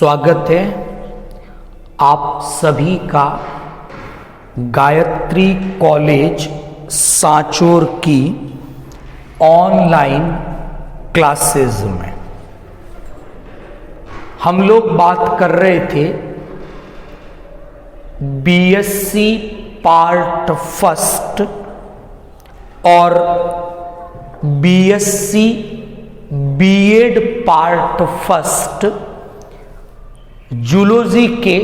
स्वागत है आप सभी का गायत्री कॉलेज सांचौर की ऑनलाइन क्लासेस में। हम लोग बात कर रहे थे बीएससी पार्ट फर्स्ट और BSc BEd part first zoology के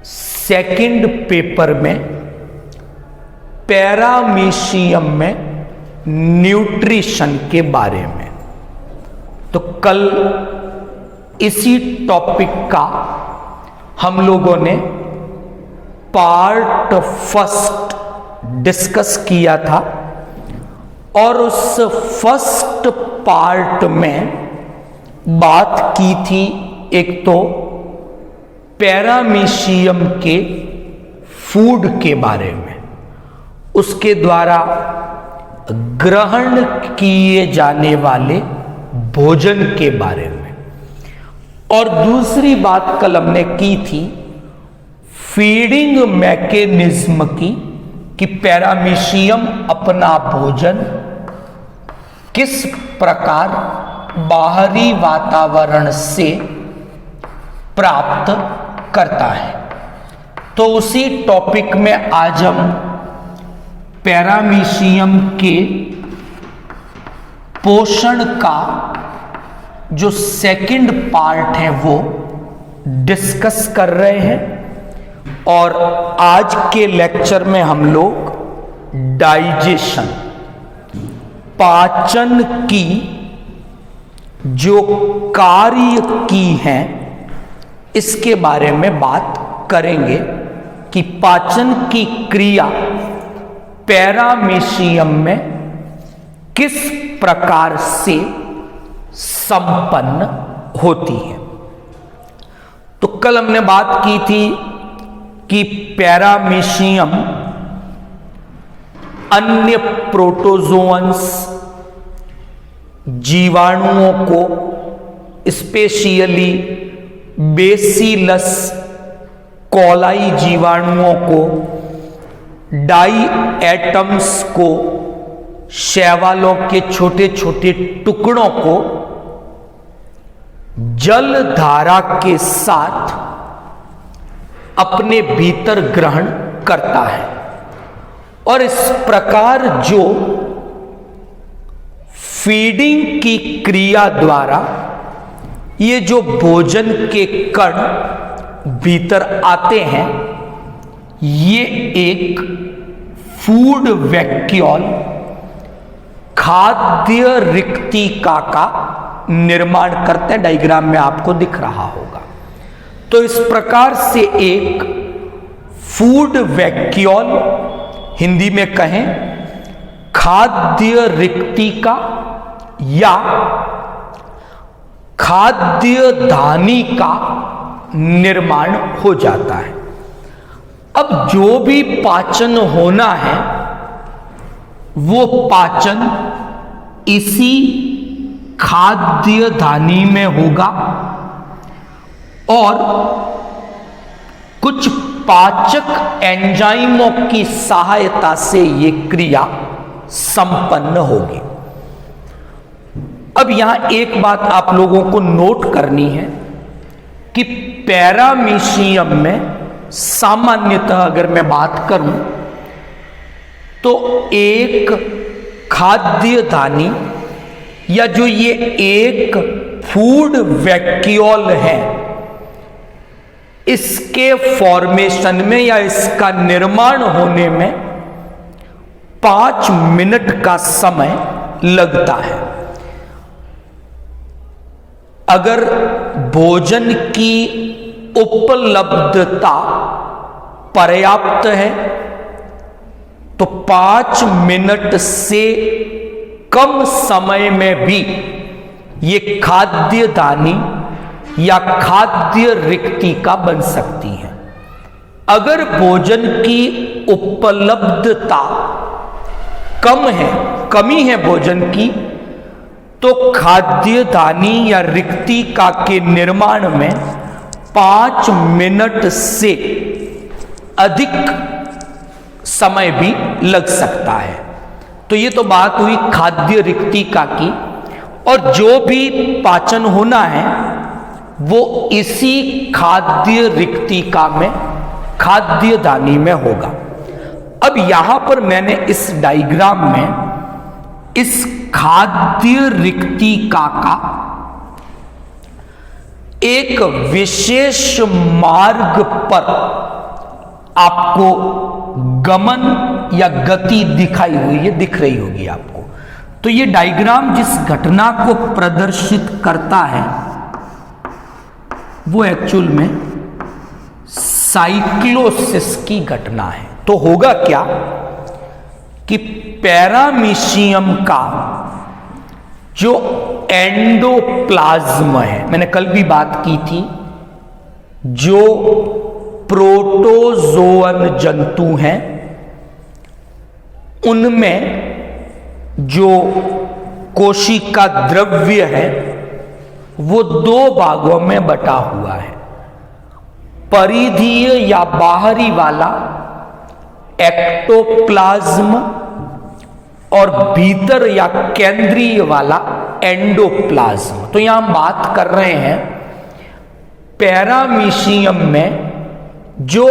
सेकंड पेपर में पैरामीशियम में न्यूट्रिशन के बारे में। तो कल इसी टॉपिक का हम लोगों ने पार्ट फर्स्ट डिस्कस किया था और उस फर्स्ट पार्ट में बात की थी एक तो पैरामीशियम के फूड के बारे में, उसके द्वारा ग्रहण किए जाने वाले भोजन के बारे में, और दूसरी बात कल हमने की थी फीडिंग मैकेनिज्म की कि पैरामीशियम अपना भोजन किस प्रकार बाहरी वातावरण से प्राप्त करता है। तो उसी टॉपिक में आज हम पैरामीशियम के पोषण का जो सेकंड पार्ट है वो डिस्कस कर रहे हैं। और आज के लेक्चर में हम लोग डाइजेशन, पाचन की जो कार्य की हैं इसके बारे में बात करेंगे कि पाचन की क्रिया पैरामीशियम में किस प्रकार से संपन्न होती है। तो कल हमने बात की थी कि पैरामीशियम अन्य प्रोटोजोअन्स जीवाणुओं को, स्पेशली बेसिलस कॉलाई जीवाणुओं को, डाई एटम्स को, शैवालों के छोटे छोटे टुकड़ों को जल धारा के साथ अपने भीतर ग्रहण करता है। और इस प्रकार जो फीडिंग की क्रिया द्वारा ये जो भोजन के कण भीतर आते हैं, ये एक फूड वैक्यूल खाद्य रिक्तिका का निर्माण करते हैं। डायग्राम में आपको दिख रहा होगा। तो इस प्रकार से एक फूड वैक्यूल, हिंदी में कहें खाद्य रिक्तिका या खाद्य धानी का निर्माण हो जाता है। अब जो भी पाचन होना है वो पाचन इसी खाद्य धानी में होगा और कुछ पाचक एंजाइमों की सहायता से ये क्रिया संपन्न होगी। अब यहां एक बात आप लोगों को नोट करनी है कि पैरामीशियम में सामान्यतः अगर मैं बात करूं तो एक खाद्य धानी या जो ये एक फूड वैक्यूल है, इसके फॉर्मेशन में या इसका निर्माण होने में 5 मिनट का समय लगता है। अगर भोजन की उपलब्धता पर्याप्त है तो 5 मिनट से कम समय में भी ये खाद्य धानी या खाद्य रिक्तिका बन सकती है। अगर भोजन की उपलब्धता कम है, कमी है भोजन की, तो खाद्य दानी या रिक्तिका के निर्माण में 5 मिनट से अधिक समय भी लग सकता है। तो ये तो बात हुई खाद्य रिक्तिका की, और जो भी पाचन होना है वो इसी खाद्य रिक्तिका में, खाद्य दानी में होगा। अब यहां पर मैंने इस डायग्राम में इस खाद्य रिक्तिका का एक विशेष मार्ग पर आपको गमन या गति दिखाई हुई है, दिख रही होगी आपको। तो ये डायग्राम जिस घटना को प्रदर्शित करता है वो एक्चुअल में साइक्लोसिस की घटना है। तो होगा क्या कि पैरामीशियम का जो एंडोप्लाज्म है, मैंने कल भी बात की थी, जो प्रोटोजोअन जंतु हैं उनमें जो कोशिका द्रव्य है वो 2 भागों में बटा हुआ है। परिधीय या बाहरी वाला एक्टोप्लाज्म और भीतर या केंद्रीय वाला एंडोप्लाज्म। तो यहां हम बात कर रहे हैं पैरामीशियम में जो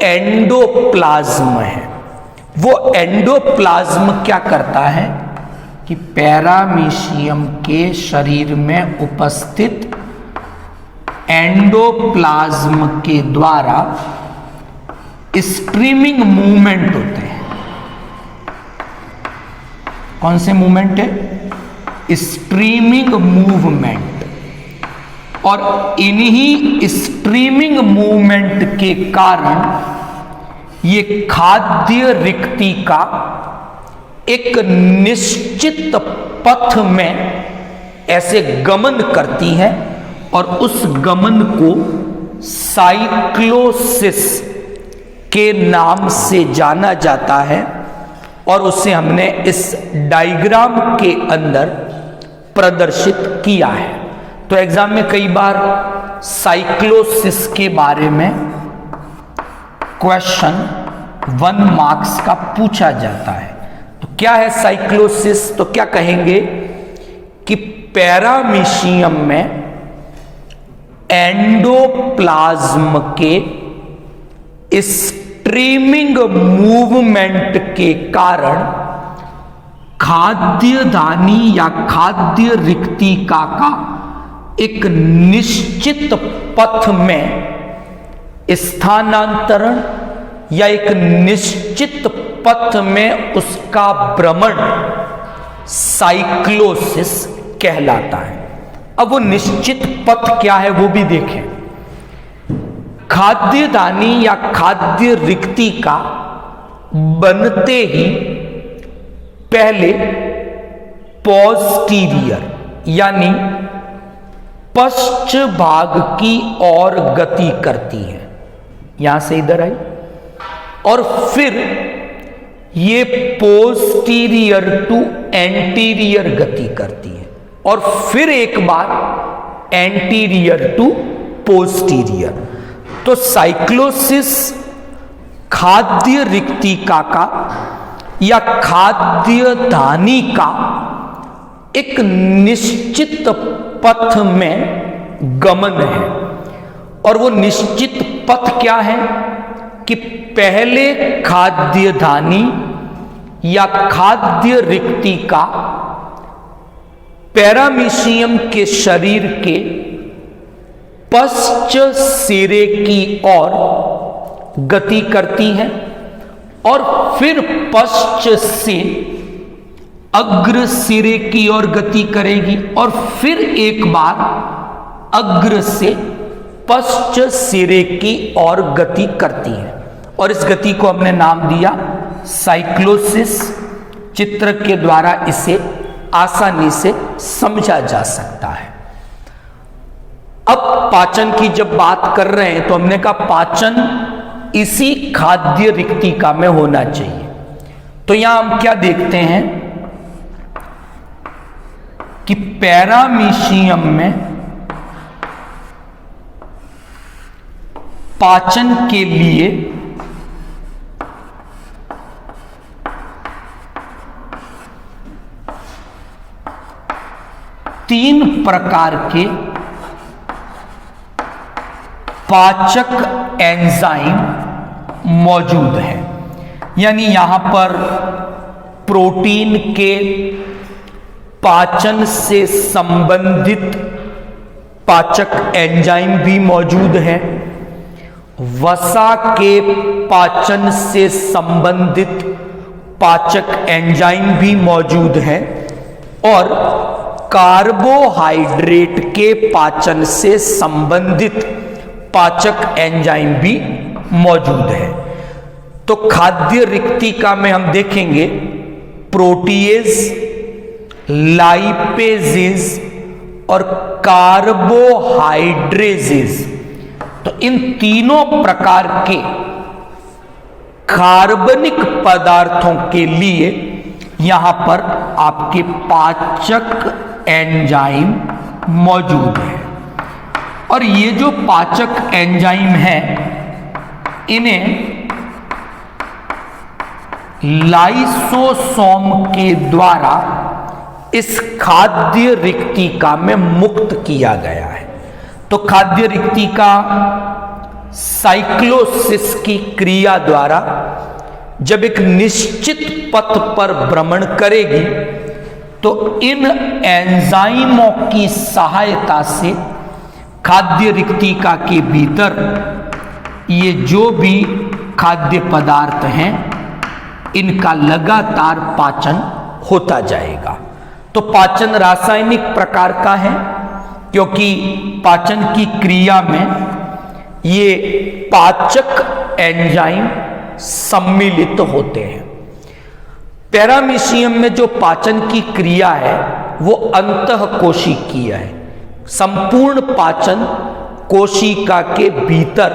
एंडोप्लाज्म है। वो एंडोप्लाज्म क्या करता है कि पैरामीशियम के शरीर में उपस्थित एंडोप्लाज्म के द्वारा स्ट्रीमिंग मूवमेंट होते हैं। कौन से मूवमेंट है? Streaming movement. और इन्हीं स्ट्रीमिंग मूवमेंट के कारण ये खाद्य रिक्तिका एक निश्चित पथ में ऐसे गमन करती है और उस गमन को साइक्लोसिस के नाम से जाना जाता है, और उसे हमने इस डायग्राम के अंदर प्रदर्शित किया है। तो एग्जाम में कई बार साइक्लोसिस के बारे में क्वेश्चन 1 मार्क्स का पूछा जाता है। तो क्या है साइक्लोसिस? तो क्या कहेंगे कि पैरामीशियम में एंडोप्लाज्म के स्ट्रीमिंग मूवमेंट के कारण खाद्य दानी या खाद्य रिक्तिका का एक निश्चित पथ में स्थानांतरण या एक निश्चित पथ में उसका भ्रमण साइक्लोसिस कहलाता है। अब वो निश्चित पथ क्या है वो भी देखें। खाद्य दानी या खाद्य रिक्तिका बनते ही पहले पोस्टीरियर यानी पश्च भाग की ओर गति करती है, यहां से इधर आई, और फिर ये पोस्टीरियर टू एंटीरियर गति करती है, और फिर एक बार एंटीरियर टू पोस्टीरियर। तो साइक्लोसिस खाद्य रिक्तिका का या खाद्य दानी का एक निश्चित पथ में गमन है, और वो निश्चित पथ क्या है कि पहले खाद्य दानी या खाद्य रिक्तिका पैरामीशियम के शरीर के पश्च सिरे की ओर गति करती है, और फिर पश्च से अग्र सिरे की ओर गति करेगी, और फिर एक बार अग्र से पश्च सिरे की ओर गति करती है, और इस गति को हमने नाम दिया साइक्लोसिस। चित्र के द्वारा इसे आसानी से समझा जा सकता है। अब पाचन की जब बात कर रहे हैं तो हमने कहा पाचन इसी खाद्य रिक्तिका में होना चाहिए। तो यहां हम क्या देखते हैं कि पैरामीशियम में पाचन के लिए तीन प्रकार के पाचक एंजाइम मौजूद हैं। यानी यहां पर प्रोटीन के पाचन से संबंधित पाचक एंजाइम भी मौजूद हैं, वसा के पाचन से संबंधित पाचक एंजाइम भी मौजूद हैं और कार्बोहाइड्रेट के पाचन से संबंधित पाचक एंजाइम भी मौजूद है। तो खाद्य रिक्तिका में हम देखेंगे प्रोटीएज, लाइपेजेज और कार्बोहाइड्रेजेज। तो इन तीनों प्रकार के कार्बनिक पदार्थों के लिए यहां पर आपके पाचक एंजाइम मौजूद है। और ये जो पाचक एंजाइम है, इन्हें लाइसोसोम के द्वारा इस खाद्य रिक्तिका में मुक्त किया गया है। तो खाद्य रिक्तिका साइक्लोसिस की क्रिया द्वारा जब एक निश्चित पथ पर भ्रमण करेगी तो इन एंजाइमों की सहायता से खाद्य रिक्तिका के भीतर ये जो भी खाद्य पदार्थ हैं, इनका लगातार पाचन होता जाएगा। तो पाचन रासायनिक प्रकार का है, क्योंकि पाचन की क्रिया में ये पाचक एंजाइम सम्मिलित होते हैं। पैरामीशियम में जो पाचन की क्रिया है वो अंतःकोशिकीय है। संपूर्ण पाचन कोशिका के भीतर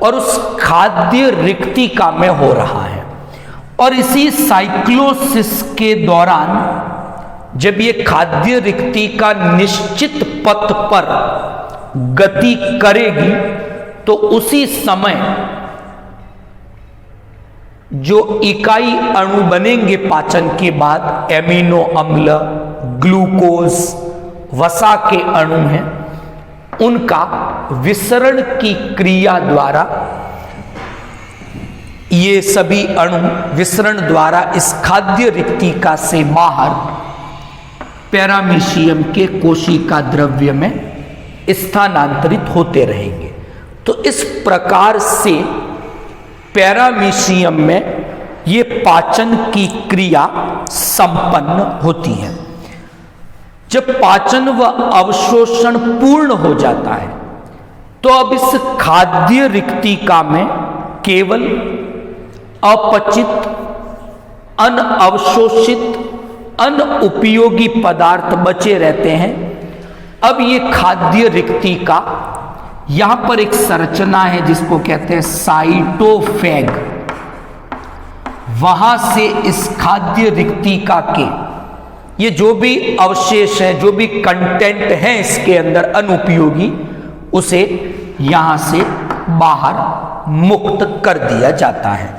और उस खाद्य रिक्तिका में हो रहा है। और इसी साइक्लोसिस के दौरान जब ये खाद्य रिक्तिका निश्चित पथ पर गति करेगी तो उसी समय जो इकाई अणु बनेंगे पाचन के बाद, एमिनो अम्ल, ग्लूकोज, वसा के अणु हैं, उनका विसरण की क्रिया द्वारा ये सभी अणु विसरण द्वारा इस खाद्य रिक्तिका से बाहर पैरामीशियम के कोशिका द्रव्य में स्थानांतरित होते रहेंगे। तो इस प्रकार से पैरामीशियम में ये पाचन की क्रिया संपन्न होती है। जब पाचन व अवशोषण पूर्ण हो जाता है तो अब इस खाद्य रिक्तिका में केवल अपचित, अनअवशोषित, अनुपयोगी पदार्थ बचे रहते हैं। अब ये खाद्य रिक्तिका, यहां पर एक संरचना है जिसको कहते हैं साइटोफेग, वहां से इस खाद्य रिक्तिका के ये जो भी अवशेष हैं, जो भी कंटेंट है इसके अंदर अनुपयोगी, उसे यहां से बाहर मुक्त कर दिया जाता है।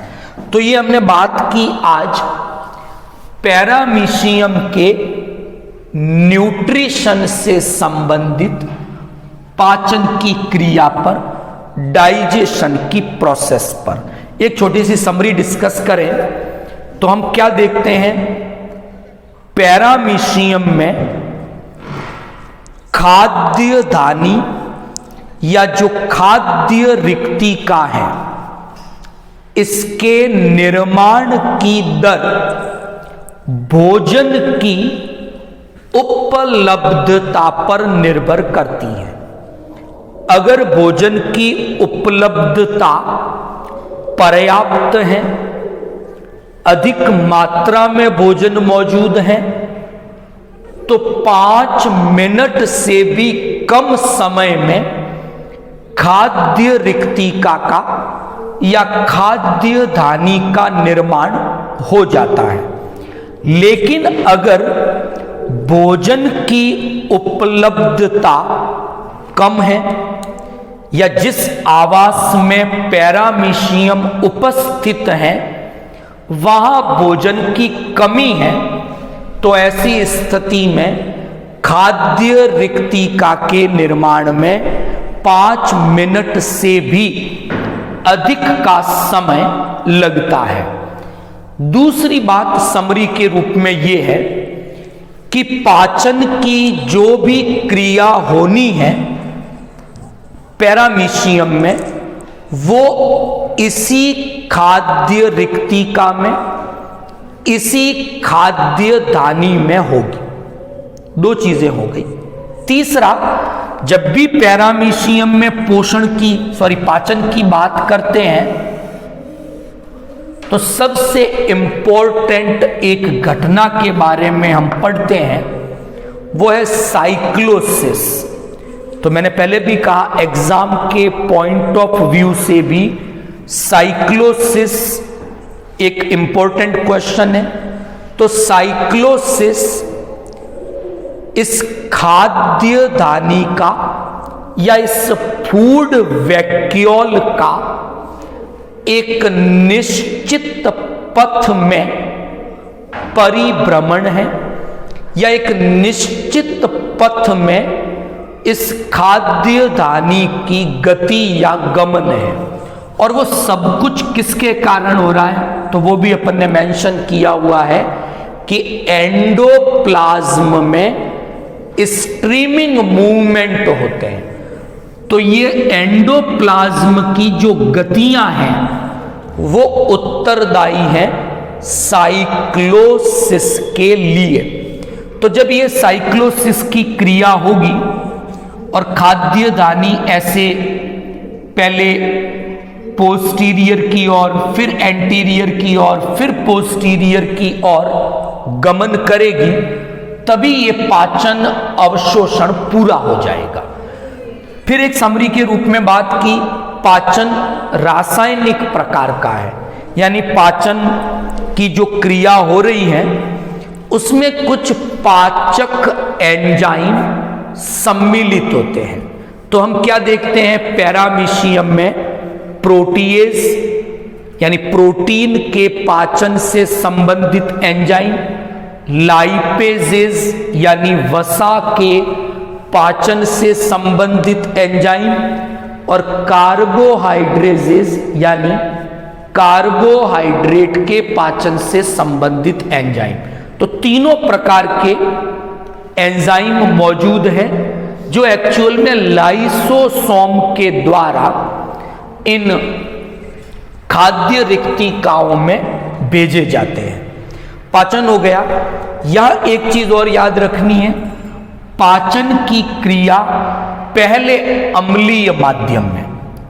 तो ये हमने बात की आज पैरामीशियम के न्यूट्रिशन से संबंधित पाचन की क्रिया पर, डाइजेशन की प्रोसेस पर। एक छोटी सी समरी डिस्कस करें तो हम क्या देखते हैं, पैरामीशियम में खाद्य धानी या जो खाद्य रिक्तिका है, इसके निर्माण की दर भोजन की उपलब्धता पर निर्भर करती है। अगर भोजन की उपलब्धता पर्याप्त है, अधिक मात्रा में भोजन मौजूद है, तो 5 मिनट से भी कम समय में खाद्य रिक्तिका का या खाद्य धानी का निर्माण हो जाता है। लेकिन अगर भोजन की उपलब्धता कम है या जिस आवास में पैरामीशियम उपस्थित है वहां भोजन की कमी है, तो ऐसी स्थिति में खाद्य रिक्तिका के निर्माण में 5 मिनट से भी अधिक का समय लगता है। दूसरी बात समरी के रूप में यह है कि पाचन की जो भी क्रिया होनी है पैरामीशियम में, वो इसी खाद्य रिक्तिका में, इसी खाद्य दानी में होगी। 2 चीजें हो गई। तीसरा, जब भी पैरामीशियम में पाचन की बात करते हैं तो सबसे इंपॉर्टेंट एक घटना के बारे में हम पढ़ते हैं, वो है साइक्लोसिस। तो मैंने पहले भी कहा एग्जाम के पॉइंट ऑफ व्यू से भी साइक्लोसिस एक इंपॉर्टेंट क्वेश्चन है। तो साइक्लोसिस इस खाद्य दानी का या इस फूड वैक्यूल का एक निश्चित पथ में परिभ्रमण है या एक निश्चित पथ में इस खाद्य दानी की गति या गमन है। और वो सब कुछ किसके कारण हो रहा है, तो वो भी अपन ने मेंशन किया हुआ है कि एंडोप्लाज्म में स्ट्रीमिंग मूवमेंट होते हैं। तो ये एंडोप्लाज्म की जो गतियां हैं वो उत्तरदायी हैं साइक्लोसिस के लिए। तो जब ये साइक्लोसिस की क्रिया होगी और खाद्य दानी ऐसे पहले पोस्टीरियर की ओर, फिर एंटीरियर की ओर, फिर पोस्टीरियर की ओर गमन करेगी, तभी ये पाचन अवशोषण पूरा हो जाएगा। फिर एक समरी के रूप में बात की, पाचन रासायनिक प्रकार का है, यानी पाचन की जो क्रिया हो रही है उसमें कुछ पाचक एंजाइम सम्मिलित होते हैं। तो हम क्या देखते हैं पैरामीशियम में, प्रोटीएज यानी प्रोटीन के पाचन से संबंधित एंजाइम, लाइपेजेज यानी वसा के पाचन से संबंधित एंजाइम, और कार्बोहाइड्रेजेज यानी कार्बोहाइड्रेट के पाचन से संबंधित एंजाइम। तो तीनों प्रकार के एंजाइम मौजूद हैं जो एक्चुअल में लाइसोसोम के द्वारा इन खाद्य रिक्तिकाओं में भेजे जाते हैं। पाचन हो गया। यह एक चीज और याद रखनी है, पाचन की क्रिया पहले अम्लीय माध्यम में,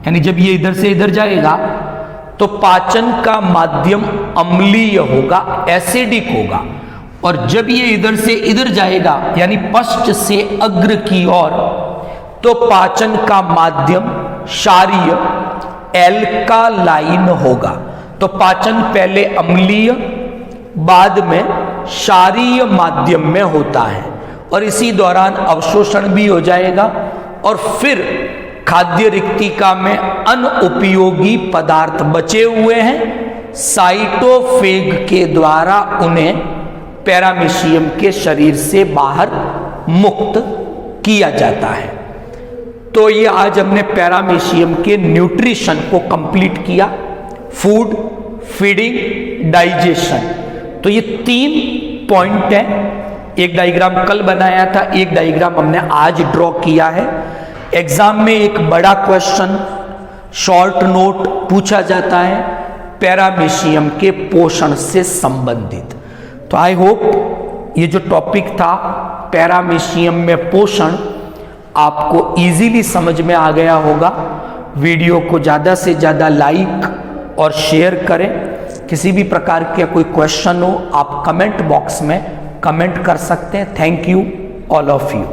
यानी जब ये इधर से इधर जाएगा तो पाचन का माध्यम अम्लीय होगा, एसिडिक होगा, और जब ये इधर से इधर जाएगा यानी पश्च से अग्र की ओर तो पाचन का माध्यम क्षारीय एल्कालाइन होगा। तो पाचन पहले अम्लीय बाद में क्षारीय माध्यम में होता है और इसी दौरान अवशोषण भी हो जाएगा और फिर खाद्य रिक्तिका में अनुपयोगी पदार्थ बचे हुए हैं, साइटोफेग के द्वारा उन्हें पैरामीशियम के शरीर से बाहर मुक्त किया जाता है। तो ये आज हमने पैरामीशियम के न्यूट्रिशन को कंप्लीट किया, फूड, फीडिंग, डाइजेशन। तो ये 3 पॉइंट हैं। एक डायग्राम कल बनाया था, एक डायग्राम हमने आज ड्रॉ किया है। एग्जाम में एक बड़ा क्वेश्चन शॉर्ट नोट पूछा जाता है पैरामीशियम के पोषण से संबंधित। तो आई होप ये जो टॉपिक था पैरामीशियम में पोषण आपको इजीली समझ में आ गया होगा। वीडियो को ज़्यादा से ज़्यादा लाइक और शेयर करें। किसी भी प्रकार का कोई क्वेश्चन हो आप कमेंट बॉक्स में कमेंट कर सकते हैं। Thank you all of you.